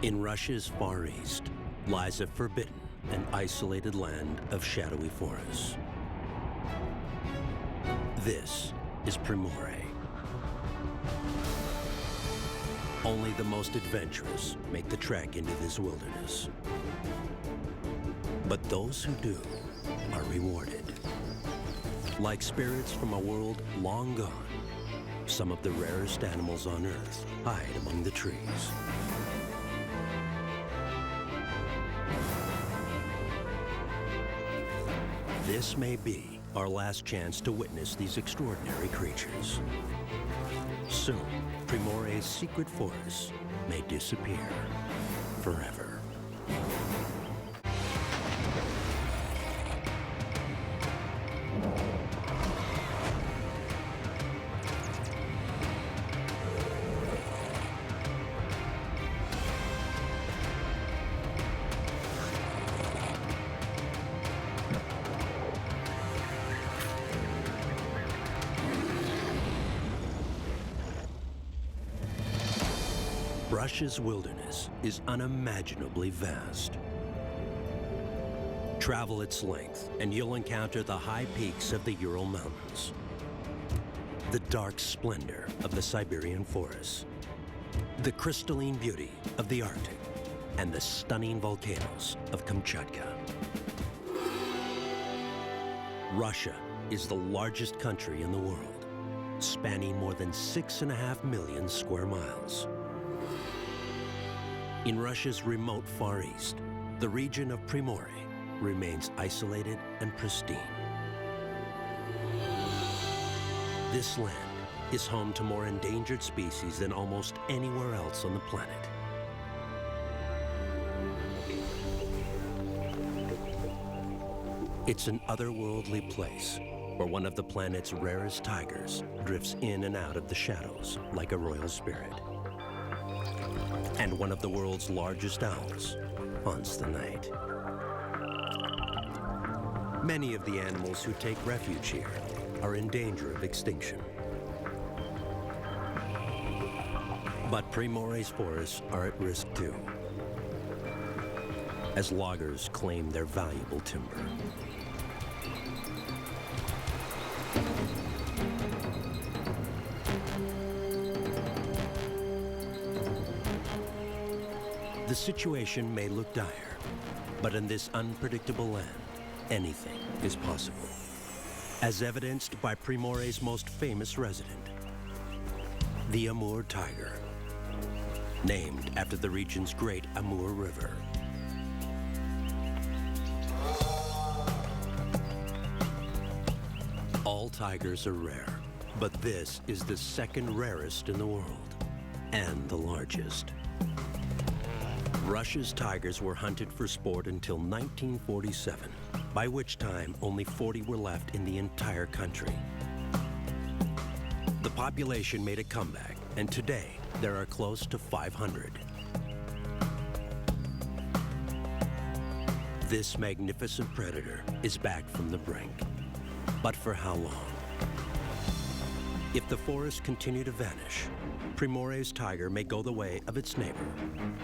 In Russia's Far East lies a forbidden and isolated land of shadowy forests. This is Primorye. Only the most adventurous make the trek into this wilderness. But those who do are rewarded. Like spirits from a world long gone, some of the rarest animals on Earth hide among the trees. This may be our last chance to witness these extraordinary creatures. Soon, Primorye's secret forests may disappear forever. Russia's wilderness is unimaginably vast. Travel its length and you'll encounter the high peaks of the Ural Mountains, the dark splendor of the Siberian forests, the crystalline beauty of the Arctic, and the stunning volcanoes of Kamchatka. Russia is the largest country in the world, spanning more than 6.5 million square miles. In Russia's remote Far East, the region of Primorye remains isolated and pristine. This land is home to more endangered species than almost anywhere else on the planet. It's an otherworldly place where one of the planet's rarest tigers drifts in and out of the shadows like a royal spirit. And one of the world's largest owls haunts the night. Many of the animals who take refuge here are in danger of extinction. But Primorye's forests are at risk too, as loggers claim their valuable timber. The situation may look dire, but in this unpredictable land, anything is possible, as evidenced by Primorye's most famous resident, the Amur tiger, named after the region's great Amur River. All tigers are rare, but this is the second rarest in the world, and the largest. Russia's tigers were hunted for sport until 1947, by which time only 40 were left in the entire country. The population made a comeback, and today there are close to 500. This magnificent predator is back from the brink, but for how long? If the forests continue to vanish, Primorye's tiger may go the way of its neighbor,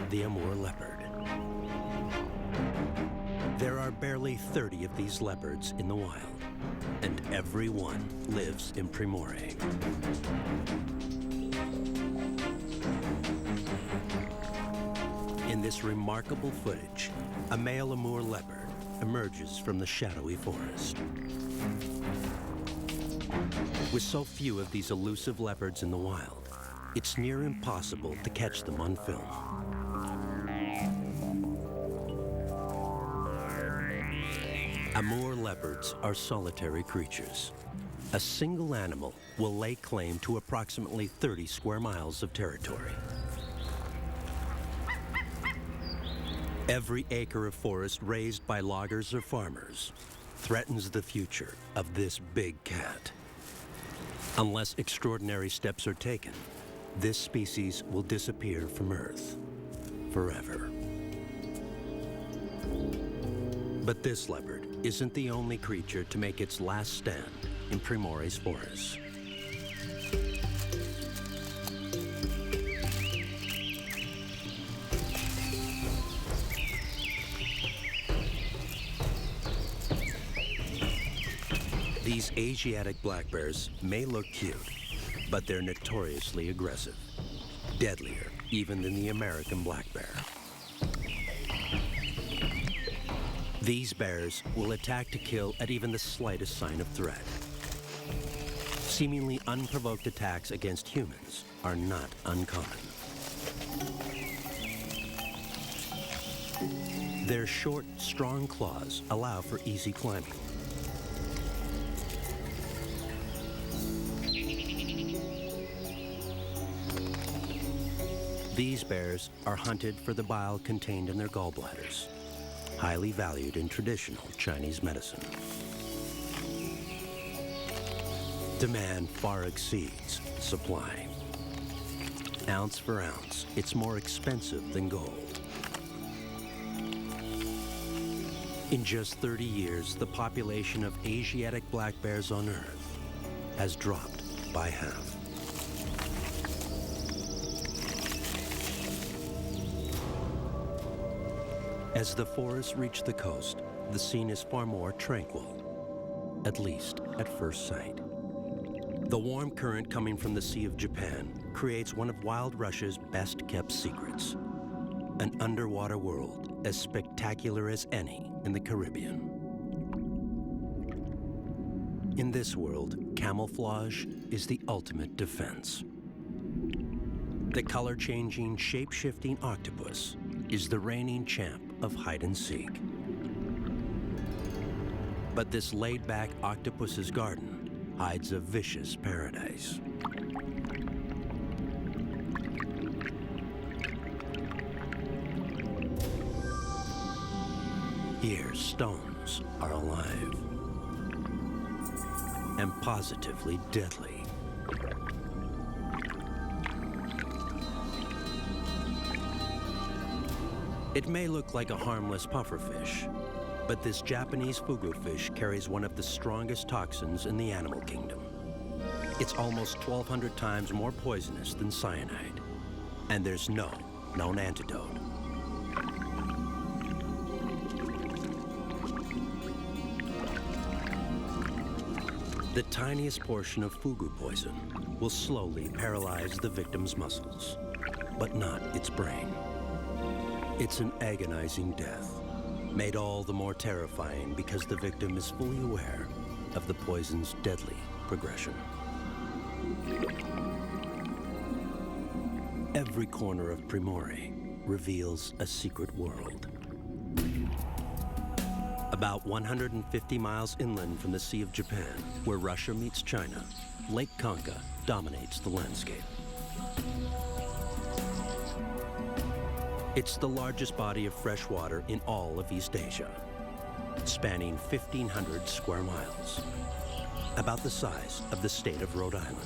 the Amur leopard. There are barely 30 of these leopards in the wild, and every one lives in Primorye. In this remarkable footage, a male Amur leopard emerges from the shadowy forest. With so few of these elusive leopards in the wild, it's near impossible to catch them on film. Amur leopards are solitary creatures. A single animal will lay claim to approximately 30 square miles of territory. Every acre of forest raised by loggers or farmers threatens the future of this big cat. Unless extraordinary steps are taken, this species will disappear from Earth forever. But this leopard isn't the only creature to make its last stand in Primorye's forests. These Asiatic black bears may look cute, but they're notoriously aggressive, deadlier even than the American black bear. These bears will attack to kill at even the slightest sign of threat. Seemingly unprovoked attacks against humans are not uncommon. Their short, strong claws allow for easy climbing. These bears are hunted for the bile contained in their gallbladders, highly valued in traditional Chinese medicine. Demand far exceeds supply. Ounce for ounce, it's more expensive than gold. In just 30 years, the population of Asiatic black bears on Earth has dropped by half. As the forests reach the coast, the scene is far more tranquil, at least at first sight. The warm current coming from the Sea of Japan creates one of Wild Russia's best-kept secrets, an underwater world as spectacular as any in the Caribbean. In this world, camouflage is the ultimate defense. The color-changing, shape-shifting octopus is the reigning champ of hide-and-seek. But this laid-back octopus's garden hides a vicious paradise. Here, stones are alive and positively deadly. It may look like a harmless pufferfish, but this Japanese fugu fish carries one of the strongest toxins in the animal kingdom. It's almost 1,200 times more poisonous than cyanide, and there's no known antidote. The tiniest portion of fugu poison will slowly paralyze the victim's muscles, but not its brain. It's an agonizing death, made all the more terrifying because the victim is fully aware of the poison's deadly progression. Every corner of Primorye reveals a secret world. About 150 miles inland from the Sea of Japan, where Russia meets China, Lake Khanka dominates the landscape. It's the largest body of fresh water in all of East Asia, spanning 1,500 square miles, about the size of the state of Rhode Island.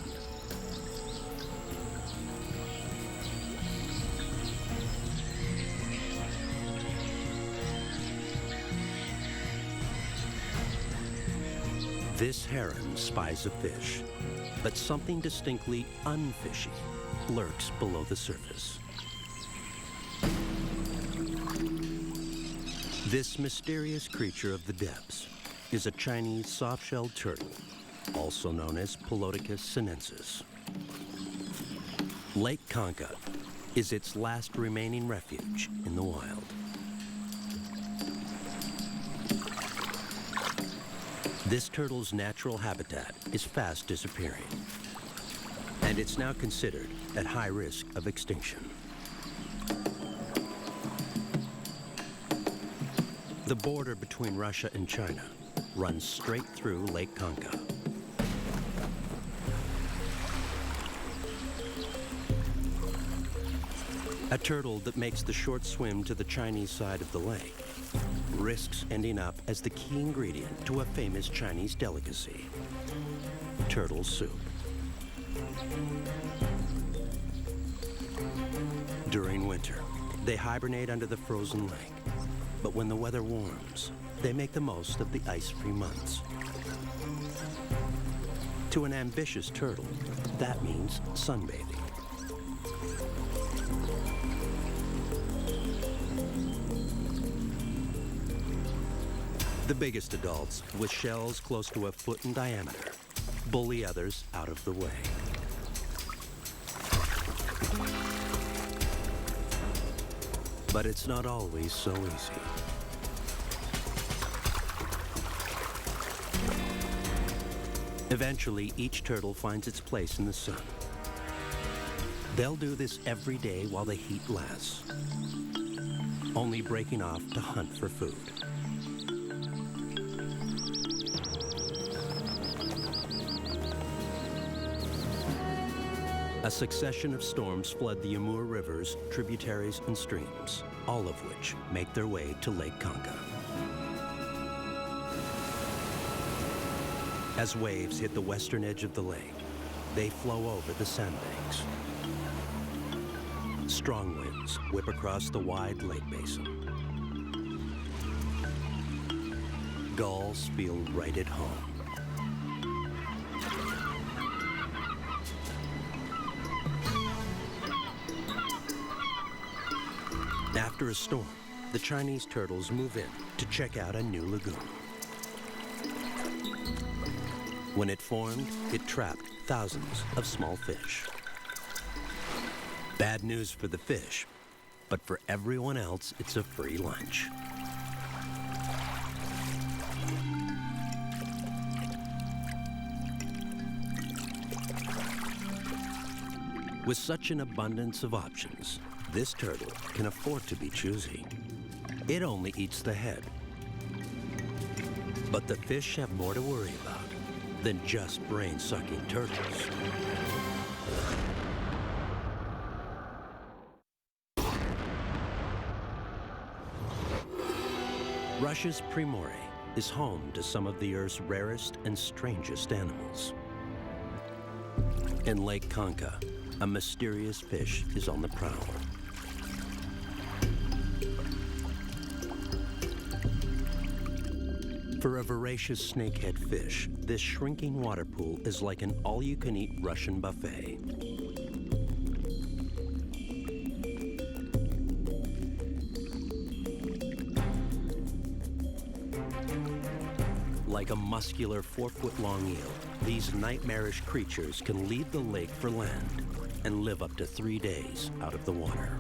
This heron spies a fish, but something distinctly unfishy lurks below the surface. This mysterious creature of the depths is a Chinese soft-shelled turtle, also known as Pelodicus sinensis. Lake Khanka is its last remaining refuge in the wild. This turtle's natural habitat is fast disappearing, and it's now considered at high risk of extinction. The border between Russia and China runs straight through Lake Khanka. A turtle that makes the short swim to the Chinese side of the lake risks ending up as the key ingredient to a famous Chinese delicacy, turtle soup. During winter, they hibernate under the frozen lake, but when the weather warms, they make the most of the ice-free months. To an ambitious turtle, that means sunbathing. The biggest adults, with shells close to a foot in diameter, bully others out of the way. But it's not always so easy. Eventually, each turtle finds its place in the sun. They'll do this every day while the heat lasts, only breaking off to hunt for food. A succession of storms flood the Amur rivers, tributaries, and streams, all of which make their way to Lake Kanka. As waves hit the western edge of the lake, they flow over the sandbanks. Strong winds whip across the wide lake basin. Gulls feel right at home. After a storm, the Chinese turtles move in to check out a new lagoon. When it formed, it trapped thousands of small fish. Bad news for the fish, but for everyone else, it's a free lunch. With such an abundance of options, this turtle can afford to be choosy. It only eats the head. But the fish have more to worry about than just brain-sucking turtles. Russia's Primorye is home to some of the Earth's rarest and strangest animals. In Lake Kanka, a mysterious fish is on the prowl. For a voracious snakehead fish, this shrinking water pool is like an all-you-can-eat Russian buffet. Like a muscular 4-foot-long eel, these nightmarish creatures can leave the lake for land and live up to 3 days out of the water.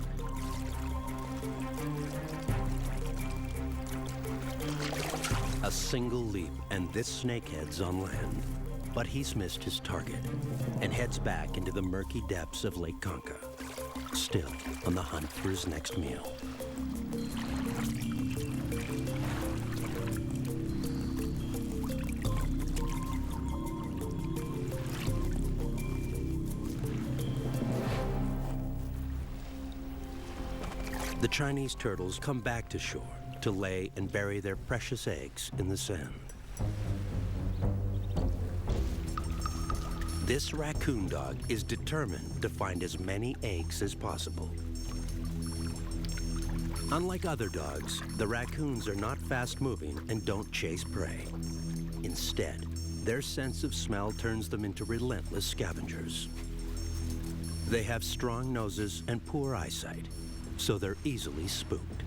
A single leap and this snakehead's on land, but he's missed his target and heads back into the murky depths of Lake Kanka, still on the hunt for his next meal. The Chinese turtles come back to shore to lay and bury their precious eggs in the sand. This raccoon dog is determined to find as many eggs as possible. Unlike other dogs, the raccoons are not fast-moving and don't chase prey. Instead, their sense of smell turns them into relentless scavengers. They have strong noses and poor eyesight, so they're easily spooked.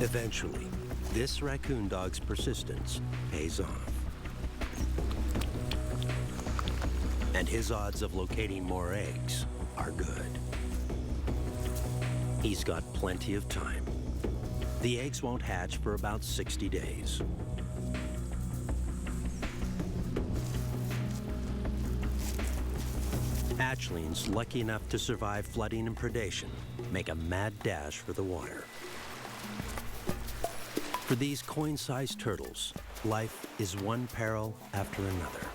Eventually, this raccoon dog's persistence pays off. And his odds of locating more eggs are good. He's got plenty of time. The eggs won't hatch for about 60 days. Hatchlings lucky enough to survive flooding and predation make a mad dash for the water. For these coin-sized turtles, life is one peril after another.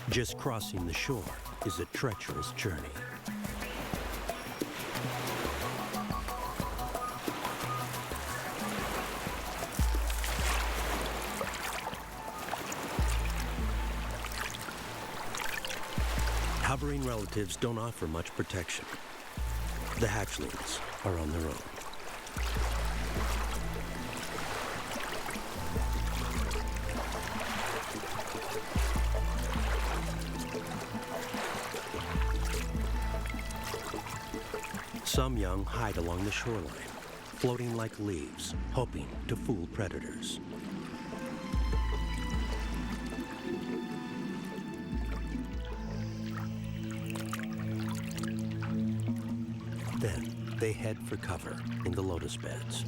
Just crossing the shore is a treacherous journey. Hovering relatives don't offer much protection. The hatchlings are on their own. Some young hide along the shoreline, floating like leaves, hoping to fool predators. Then they head for cover in the lotus beds.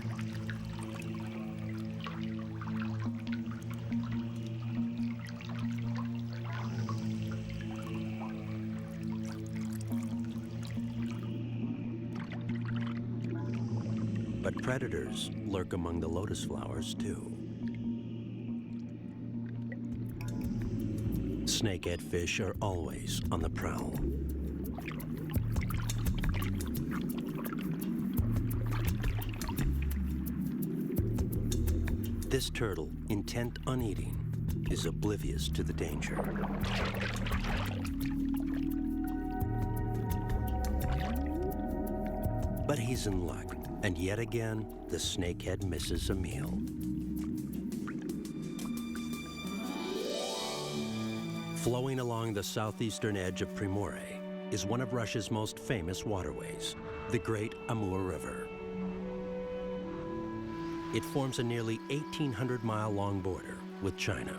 But predators lurk among the lotus flowers too. Snakehead fish are always on the prowl. This turtle, intent on eating, is oblivious to the danger. But he's in luck, and yet again, the snakehead misses a meal. Flowing along the southeastern edge of Primorye is one of Russia's most famous waterways, the Great Amur River. It forms a nearly 1,800-mile-long border with China.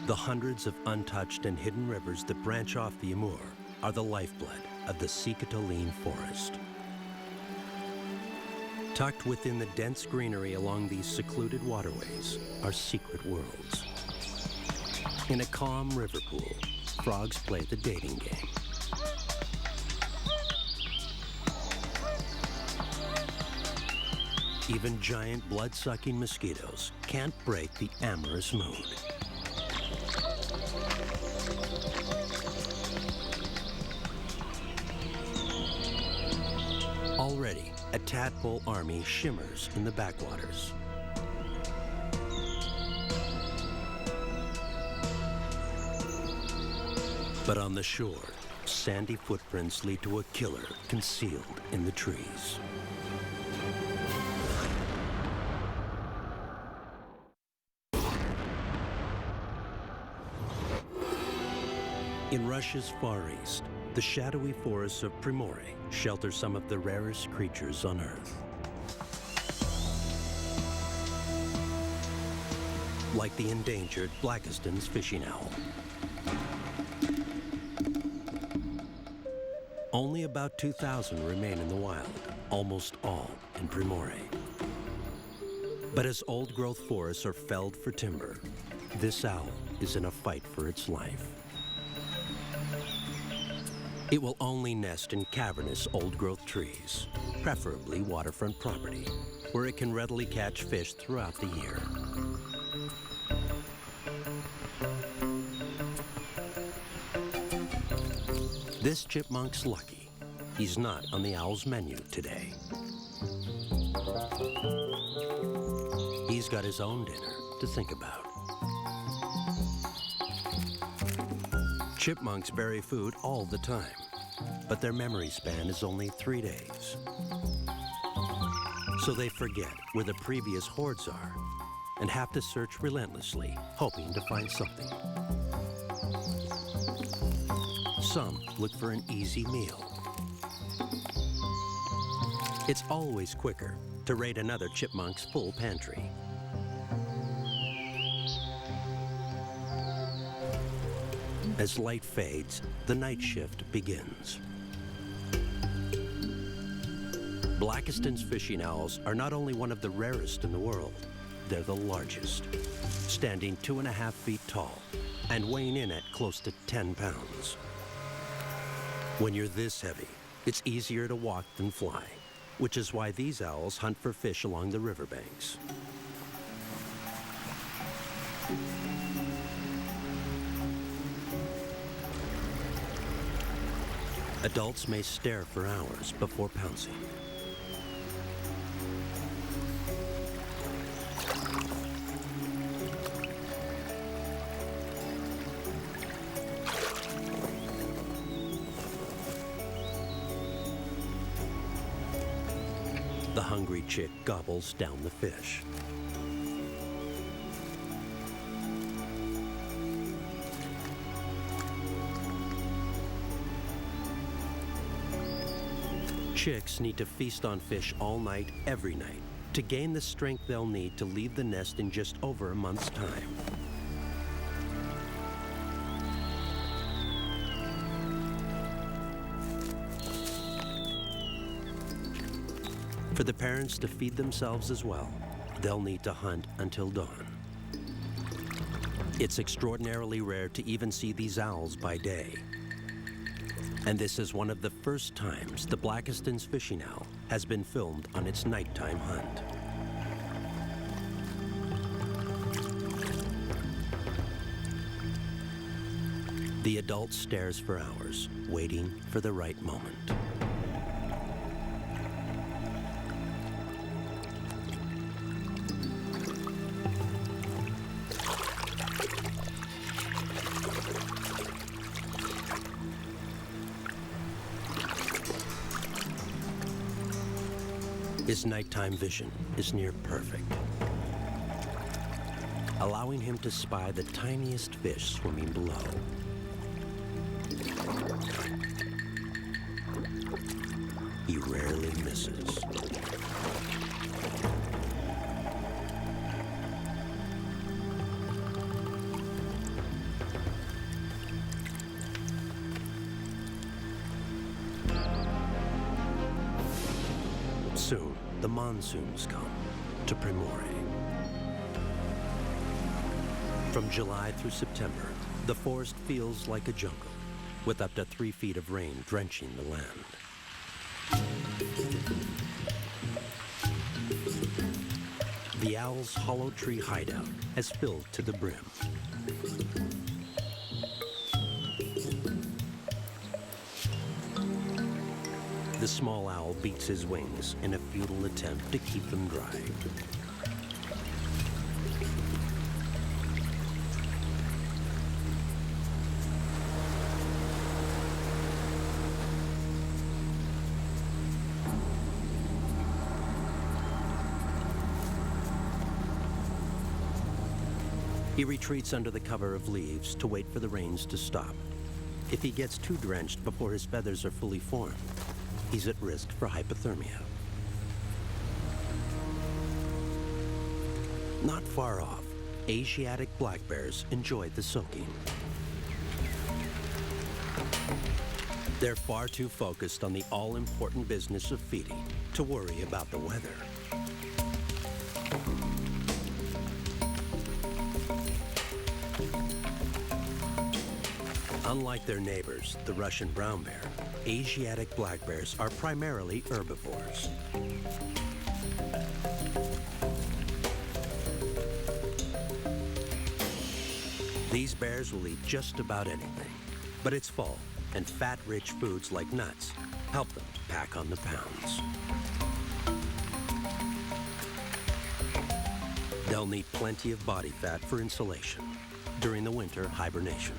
The hundreds of untouched and hidden rivers that branch off the Amur are the lifeblood of the Sikatoline forest. Tucked within the dense greenery along these secluded waterways are secret worlds. In a calm river pool, frogs play the dating game. Even giant blood-sucking mosquitoes can't break the amorous mood. Already, a tadpole army shimmers in the backwaters. But on the shore, sandy footprints lead to a killer concealed in the trees. In Russia's Far East, the shadowy forests of Primorye shelter some of the rarest creatures on Earth. Like the endangered Blakiston's fishing owl. Only about 2,000 remain in the wild, almost all in Primorye. But as old-growth forests are felled for timber, this owl is in a fight for its life. It will only nest in cavernous old-growth trees, preferably waterfront property, where it can readily catch fish throughout the year. This chipmunk's lucky. He's not on the owl's menu today. He's got his own dinner to think about. Chipmunks bury food all the time, but their memory span is only 3 days. So they forget where the previous hoards are and have to search relentlessly, hoping to find something. Some look for an easy meal. It's always quicker to raid another chipmunk's full pantry. As light fades, the night shift begins. Blakiston's fishing owls are not only one of the rarest in the world, they're the largest, standing 2.5 feet tall and weighing in at close to 10 pounds. When you're this heavy, it's easier to walk than fly, which is why these owls hunt for fish along the riverbanks. Adults may stare for hours before pouncing. The hungry chick gobbles down the fish. Chicks need to feast on fish all night, every night, to gain the strength they'll need to leave the nest in just over a month's time. For the parents to feed themselves as well, they'll need to hunt until dawn. It's extraordinarily rare to even see these owls by day. And this is one of the first times the Blackiston's fishing owl has been filmed on its nighttime hunt. The adult stares for hours, waiting for the right moment. His nighttime vision is near perfect, allowing him to spy the tiniest fish swimming below. He rarely misses. Soon, the monsoons come to Primorye. From July through September, the forest feels like a jungle, with up to 3 feet of rain drenching the land. The owl's hollow tree hideout has filled to the brim. The small owl beats his wings in a futile attempt to keep them dry. He retreats under the cover of leaves to wait for the rains to stop. If he gets too drenched before his feathers are fully formed, he's at risk for hypothermia. Not far off, Asiatic black bears enjoy the soaking. They're far too focused on the all-important business of feeding to worry about the weather. Unlike their neighbors, the Russian brown bear, Asiatic black bears are primarily herbivores. These bears will eat just about anything, but it's fall, and fat-rich foods like nuts help them pack on the pounds. They'll need plenty of body fat for insulation during the winter hibernation.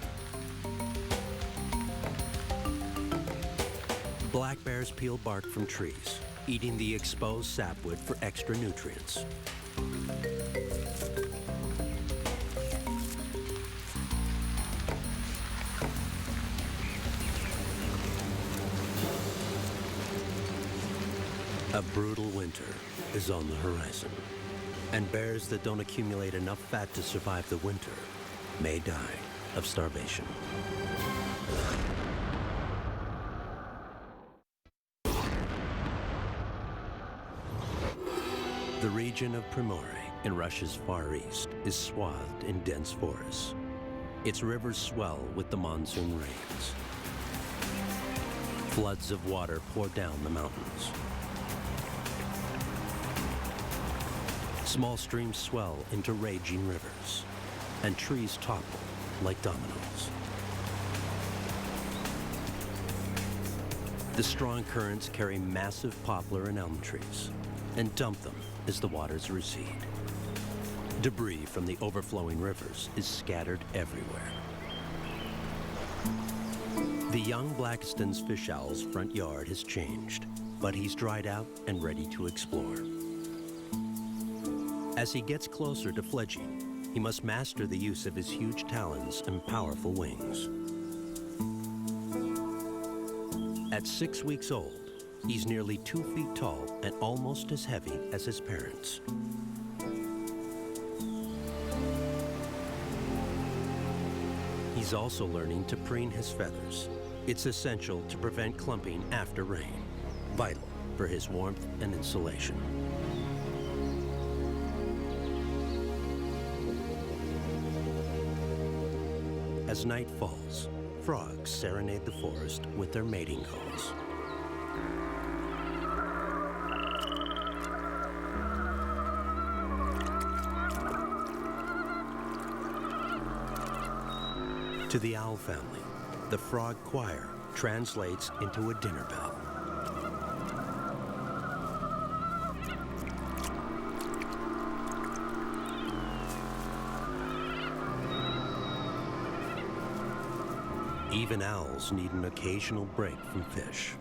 Black bears peel bark from trees, eating the exposed sapwood for extra nutrients. A brutal winter is on the horizon, and bears that don't accumulate enough fat to survive the winter may die of starvation. The region of Primorye in Russia's Far East is swathed in dense forests. Its rivers swell with the monsoon rains. Floods of water pour down the mountains. Small streams swell into raging rivers, and trees topple like dominoes. The strong currents carry massive poplar and elm trees and dump them as the waters recede. Debris from the overflowing rivers is scattered everywhere. The young Blackiston's fish owl's front yard has changed, but he's dried out and ready to explore. As he gets closer to fledging, he must master the use of his huge talons and powerful wings. At 6 weeks old, He's nearly 2 feet tall and almost as heavy as his parents. He's also learning to preen his feathers. It's essential to prevent clumping after rain, vital for his warmth and insulation. As night falls, frogs serenade the forest with their mating calls. To the owl family, the frog choir translates into a dinner bell. Even owls need an occasional break from fish.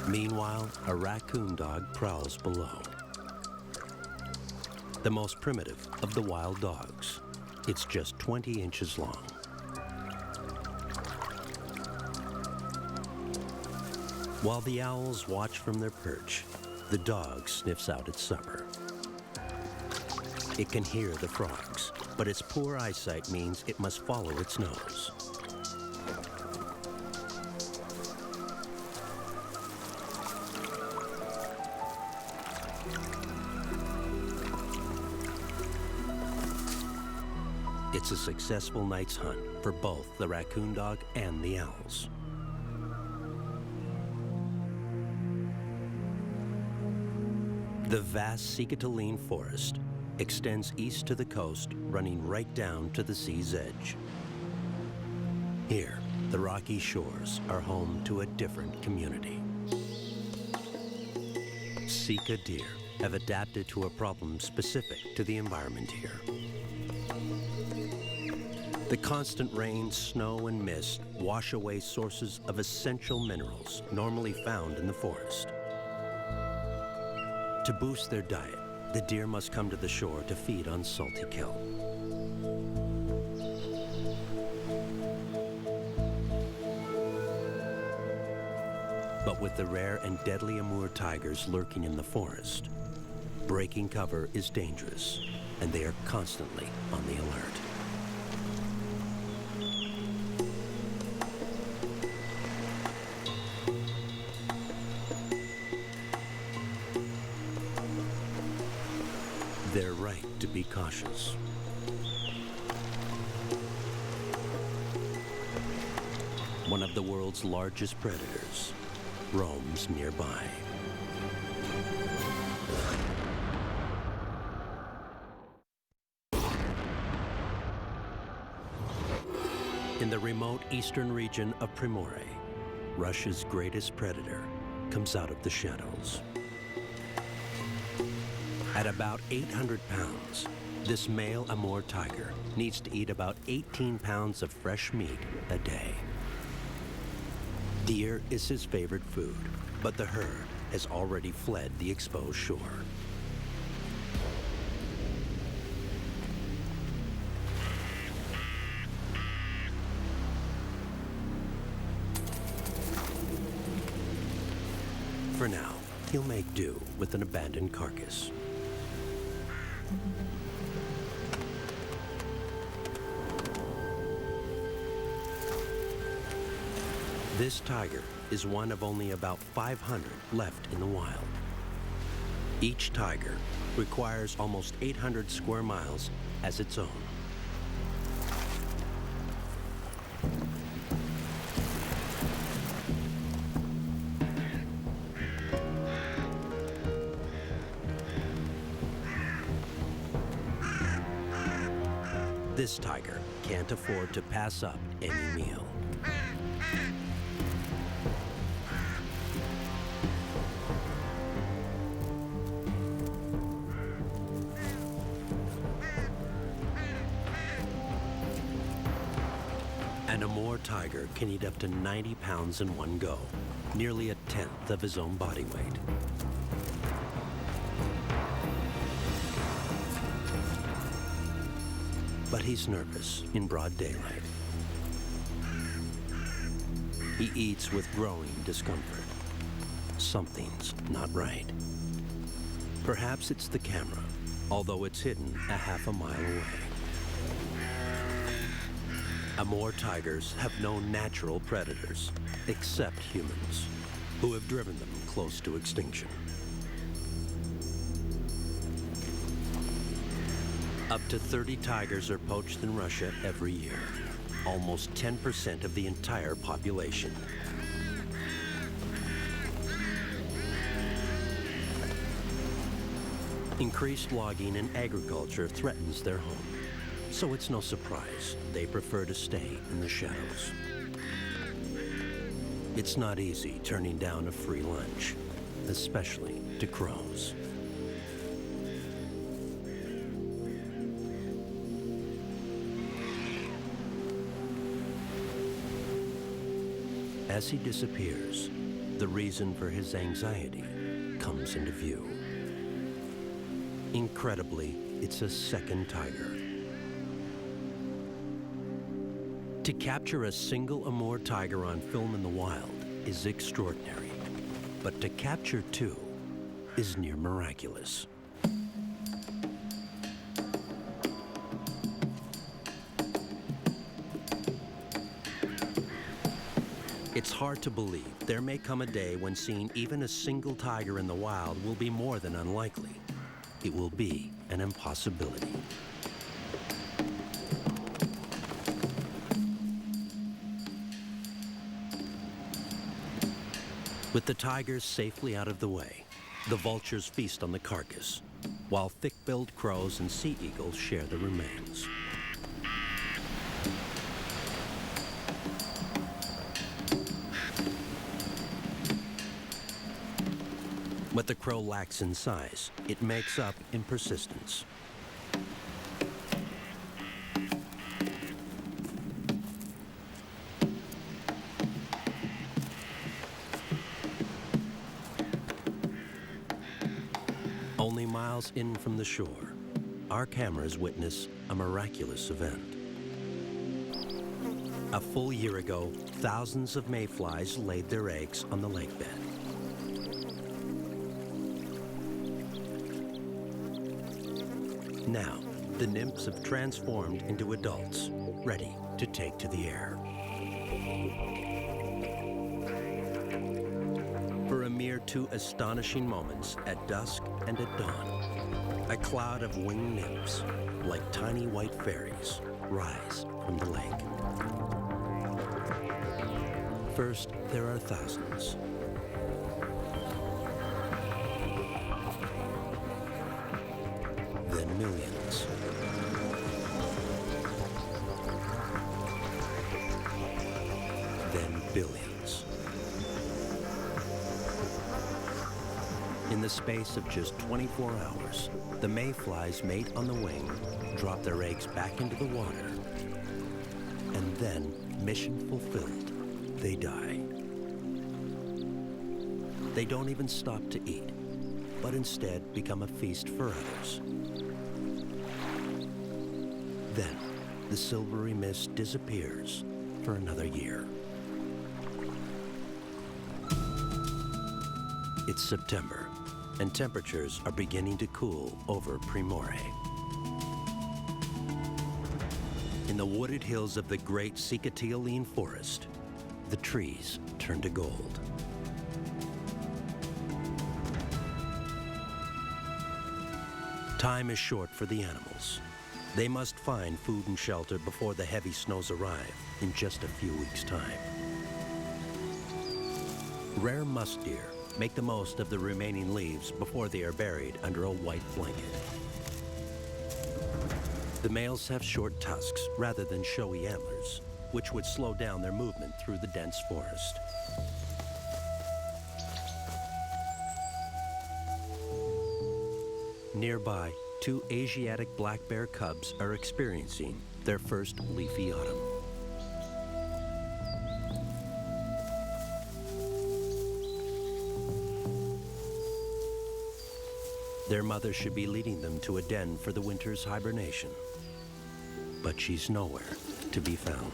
Meanwhile, a raccoon dog prowls below. The most primitive of the wild dogs. It's just 20 inches long. While the owls watch from their perch, the dog sniffs out its supper. It can hear the frogs, but its poor eyesight means it must follow its nose. It's a successful night's hunt for both the raccoon dog and the owls. The vast Sikataline forest extends east to the coast, running right down to the sea's edge. Here, the rocky shores are home to a different community. Sika deer have adapted to a problem specific to the environment here. The constant rain, snow, and mist wash away sources of essential minerals normally found in the forest. To boost their diet, the deer must come to the shore to feed on salty kelp. But with the rare and deadly Amur tigers lurking in the forest, breaking cover is dangerous, and they are constantly on the alert. They're right to be cautious. One of the world's largest predators roams nearby. In the remote eastern region of Primorye, Russia's greatest predator comes out of the shadows. At about 800 pounds, this male Amur tiger needs to eat about 18 pounds of fresh meat a day. Deer is his favorite food, but the herd has already fled the exposed shore. For now, he'll make do with an abandoned carcass. This tiger is one of only about 500 left in the wild. Each tiger requires almost 800 square miles as its own. This tiger can't afford to pass up any meal. An Amur tiger can eat up to 90 pounds in one go, nearly a tenth of his own body weight. But he's nervous in broad daylight. He eats with growing discomfort. Something's not right. Perhaps it's the camera, although it's hidden a half a mile away. Amur tigers have no natural predators, except humans, who have driven them close to extinction. Up to 30 tigers are poached in Russia every year, almost 10% of the entire population. Increased logging and agriculture threatens their home, so it's no surprise they prefer to stay in the shadows. It's not easy turning down a free lunch, especially to crows. As he disappears, the reason for his anxiety comes into view. Incredibly, it's a second tiger. To capture a single Amur tiger on film in the wild is extraordinary, but to capture two is near miraculous. It's hard to believe there may come a day when seeing even a single tiger in the wild will be more than unlikely. It will be an impossibility. With the tigers safely out of the way, the vultures feast on the carcass, while thick-billed crows and sea eagles share the remains. What the crow lacks in size, it makes up in persistence. Only miles in from the shore, our cameras witness a miraculous event. A full year ago, thousands of mayflies laid their eggs on the lake bed. Now, the nymphs have transformed into adults, ready to take to the air. For a mere 2 astonishing moments at dusk and at dawn, a cloud of winged nymphs, like tiny white fairies, rise from the lake. First, there are thousands. Then millions. Then billions. In the space of just 24 hours, the mayflies mate on the wing, drop their eggs back into the water, and then, mission fulfilled, they die. They don't even stop to eat, but instead become a feast for others. Then, the silvery mist disappears for another year. It's September, and temperatures are beginning to cool over Primorye. In the wooded hills of the great Sikatialine forest, the trees turn to gold. Time is short for the animals. They must find food and shelter before the heavy snows arrive in just a few weeks' time. Rare musk deer make the most of the remaining leaves before they are buried under a white blanket. The males have short tusks rather than showy antlers, which would slow down their movement through the dense forest. Nearby, 2 Asiatic black bear cubs are experiencing their first leafy autumn. Their mother should be leading them to a den for the winter's hibernation, but she's nowhere to be found.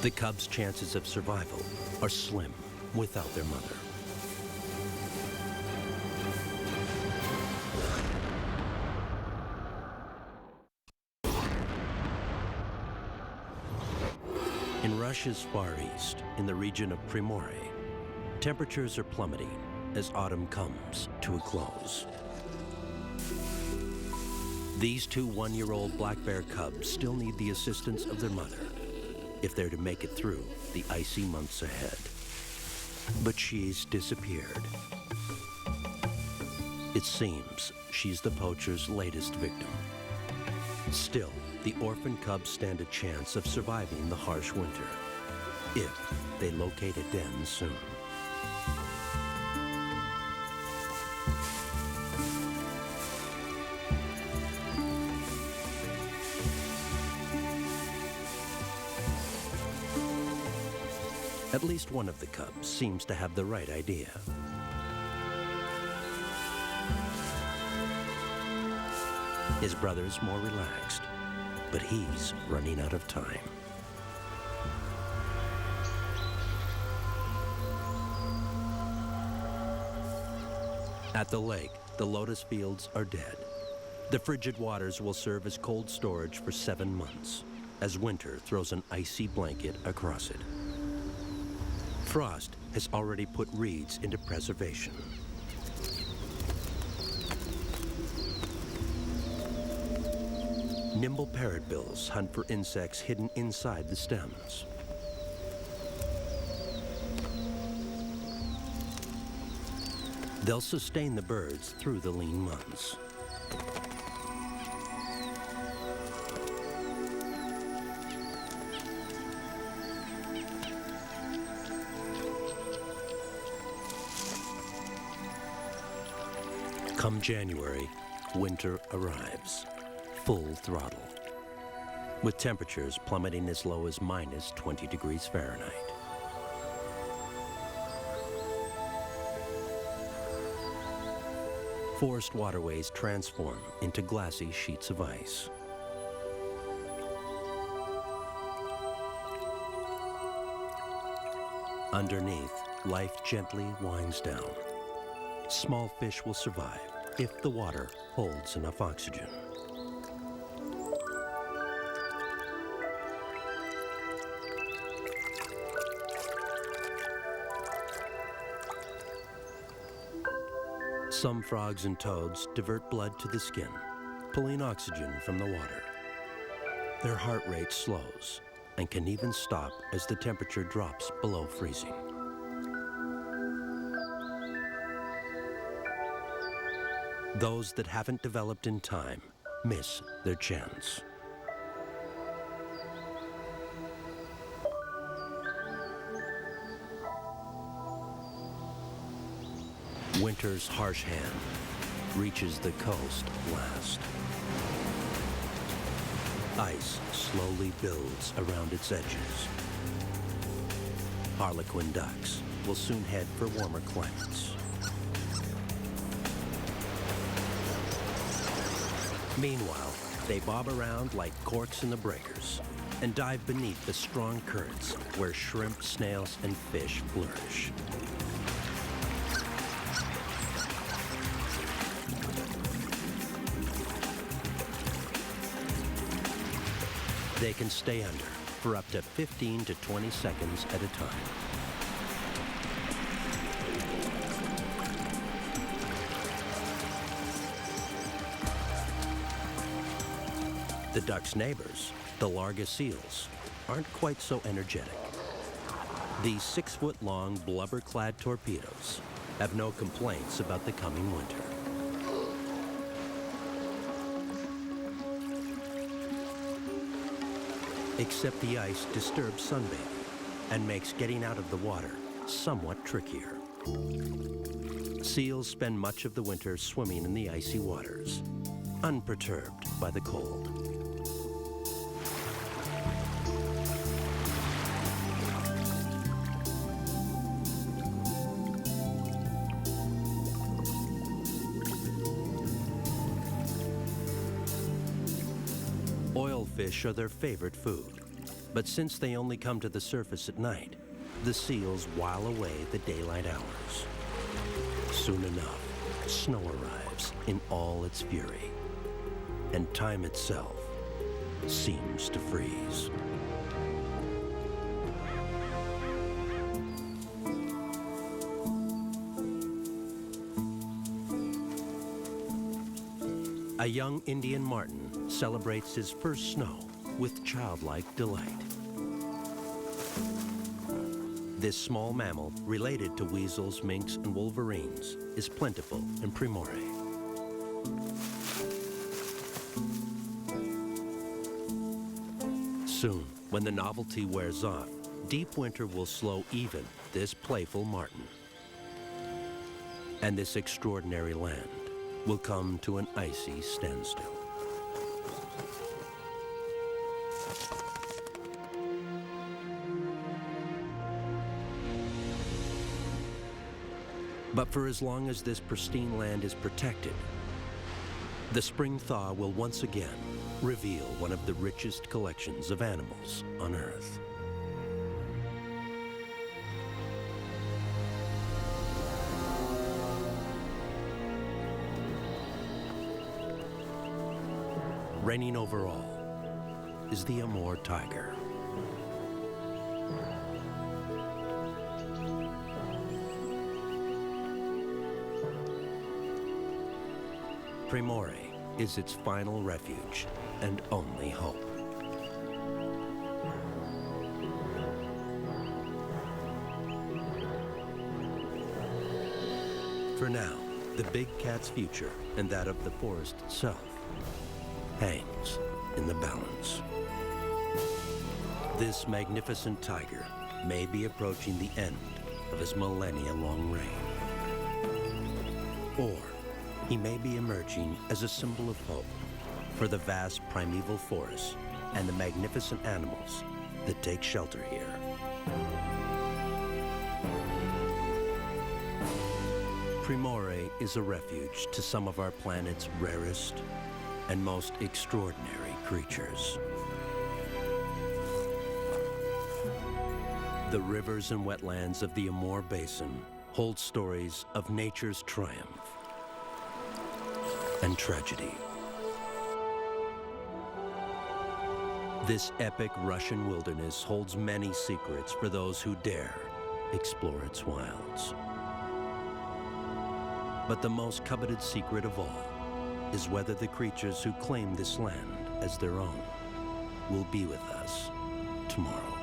The cubs' chances of survival are slim without their mother. In Russia's far east, in the region of Primorye, temperatures are plummeting as autumn comes to a close. These two one-year-old black bear cubs still need the assistance of their mother if they're to make it through the icy months ahead. But she's disappeared. It seems she's the poacher's latest victim. Still, the orphan cubs stand a chance of surviving the harsh winter if they locate a den soon. At least one of the cubs seems to have the right idea. His brother's more relaxed, but he's running out of time. At the lake, the lotus fields are dead. The frigid waters will serve as cold storage for 7 months, as winter throws an icy blanket across it. Frost has already put reeds into preservation. Nimble parrotbills hunt for insects hidden inside the stems. They'll sustain the birds through the lean months. Come January, winter arrives, full throttle, with temperatures plummeting as low as minus 20 degrees Fahrenheit. Forest waterways transform into glassy sheets of ice. Underneath, life gently winds down. Small fish will survive if the water holds enough oxygen. Some frogs and toads divert blood to the skin, pulling oxygen from the water. Their heart rate slows and can even stop as the temperature drops below freezing. Those that haven't developed in time miss their chance. Winter's harsh hand reaches the coast last. Ice slowly builds around its edges. Harlequin ducks will soon head for warmer climates. Meanwhile, they bob around like corks in the breakers and dive beneath the strong currents where shrimp, snails, and fish flourish. They can stay under for up to 15 to 20 seconds at a time. The duck's neighbors, the Larga seals, aren't quite so energetic. These 6-foot-long, blubber-clad torpedoes have no complaints about the coming winter. Except the ice disturbs sunbathing and makes getting out of the water somewhat trickier. Seals spend much of the winter swimming in the icy waters, unperturbed by the cold. Oilfish are their favorite food, But since they only come to the surface at night, the seals while away the daylight hours. Soon enough, snow arrives in all its fury, and time itself seems to freeze. A young Indian marten celebrates his first snow with childlike delight. This small mammal, related to weasels, minks, and wolverines, is plentiful in Primorye. Soon, when the novelty wears off, deep winter will slow even this playful marten. And this extraordinary land will come to an icy standstill. But for as long as this pristine land is protected, the spring thaw will once again reveal one of the richest collections of animals on Earth. Reigning over all is the Amur tiger. Primorye is its final refuge and only hope. For now, the big cat's future and that of the forest itself hangs in the balance. This magnificent tiger may be approaching the end of his millennia-long reign. Or he may be emerging as a symbol of hope for the vast primeval forests and the magnificent animals that take shelter here. Primorye is a refuge to some of our planet's rarest and most extraordinary creatures. The rivers and wetlands of the Amur Basin hold stories of nature's triumph and tragedy. This epic Russian wilderness holds many secrets for those who dare explore its wilds. But the most coveted secret of all is whether the creatures who claim this land as their own will be with us tomorrow.